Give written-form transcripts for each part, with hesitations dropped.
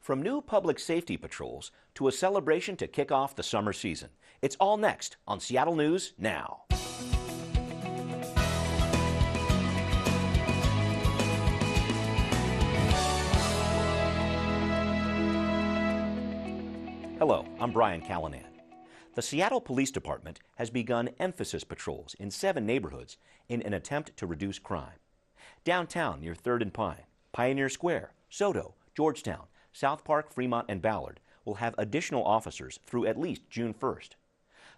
From new public safety patrols to a celebration to kick off the summer season, it's all next on Seattle News Now. Hello, I'm Brian Callanan. The Seattle Police Department has begun emphasis patrols in 7 neighborhoods in an attempt to reduce crime. Downtown near 3rd and Pine, Pioneer Square, Soto, Georgetown, South Park, Fremont, and Ballard will have additional officers through at least June 1st.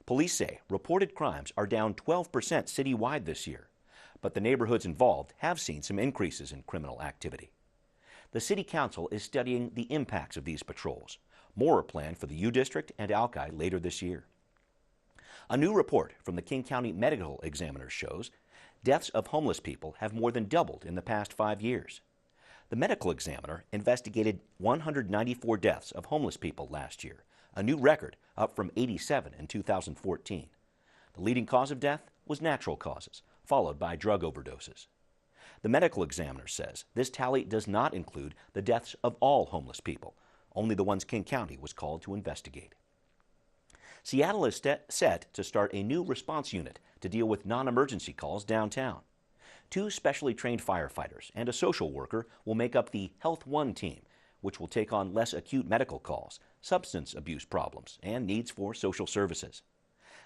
Police say reported crimes are down 12% citywide this year, but the neighborhoods involved have seen some increases in criminal activity. The City Council is studying the impacts of these patrols. More are planned for the U District and Alki later this year. A new report from the King County Medical Examiner shows deaths of homeless people have more than doubled in the past 5 years. The Medical Examiner investigated 194 deaths of homeless people last year, a new record, up from 87 in 2014. The leading cause of death was natural causes, followed by drug overdoses. The Medical Examiner says this tally does not include the deaths of all homeless people, only the ones King County was called to investigate. Seattle is set to start a new response unit to deal with non-emergency calls downtown. 2 specially trained firefighters and a social worker will make up the Health One team, which will take on less acute medical calls, substance abuse problems, and needs for social services.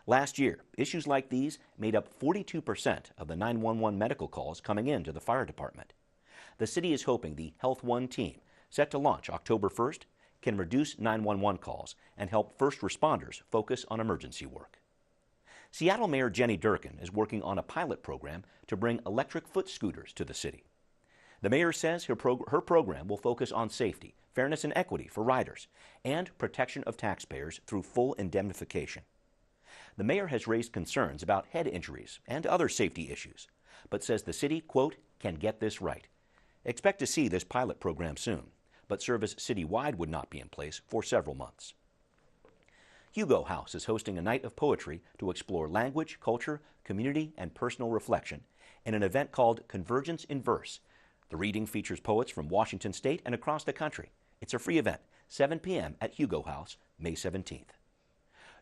Last year, issues like these made up 42% of the 911 medical calls coming into the fire department. The city is hoping the Health One team, set to launch October 1st, can reduce 911 calls and help first responders focus on emergency work. Seattle Mayor Jenny Durkan is working on a pilot program to bring electric foot scooters to the city. The mayor says her program will focus on safety, fairness and equity for riders, and protection of taxpayers through full indemnification. The mayor has raised concerns about head injuries and other safety issues, but says the city, quote, can get this right. Expect to see this pilot program soon, but service citywide would not be in place for several months. Hugo House is hosting a night of poetry to explore language, culture, community, and personal reflection in an event called Convergence in Verse. The reading features poets from Washington State and across the country. It's a free event, 7 p.m. at Hugo House, May 17th.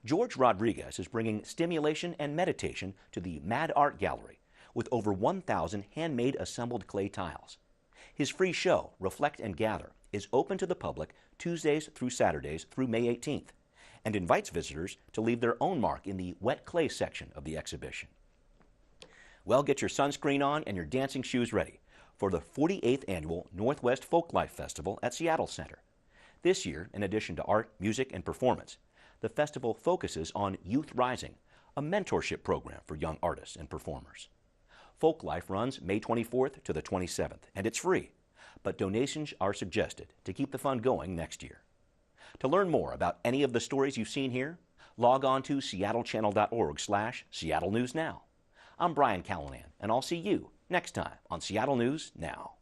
George Rodriguez is bringing stimulation and meditation to the Mad Art Gallery with over 1,000 handmade assembled clay tiles. His free show, Reflect and Gather, is open to the public Tuesdays through Saturdays through May 18th and invites visitors to leave their own mark in the wet clay section of the exhibition. Well, get your sunscreen on and your dancing shoes ready for the 48th Annual Northwest Folklife Festival at Seattle Center. This year, in addition to art, music, and performance, the festival focuses on Youth Rising, a mentorship program for young artists and performers. Folklife runs May 24th to the 27th, and it's free, but donations are suggested to keep the fun going next year. To learn more about any of the stories you've seen here, log on to seattlechannel.org/Seattle News Now. I'm Brian Callanan, and I'll see you next time on Seattle News Now.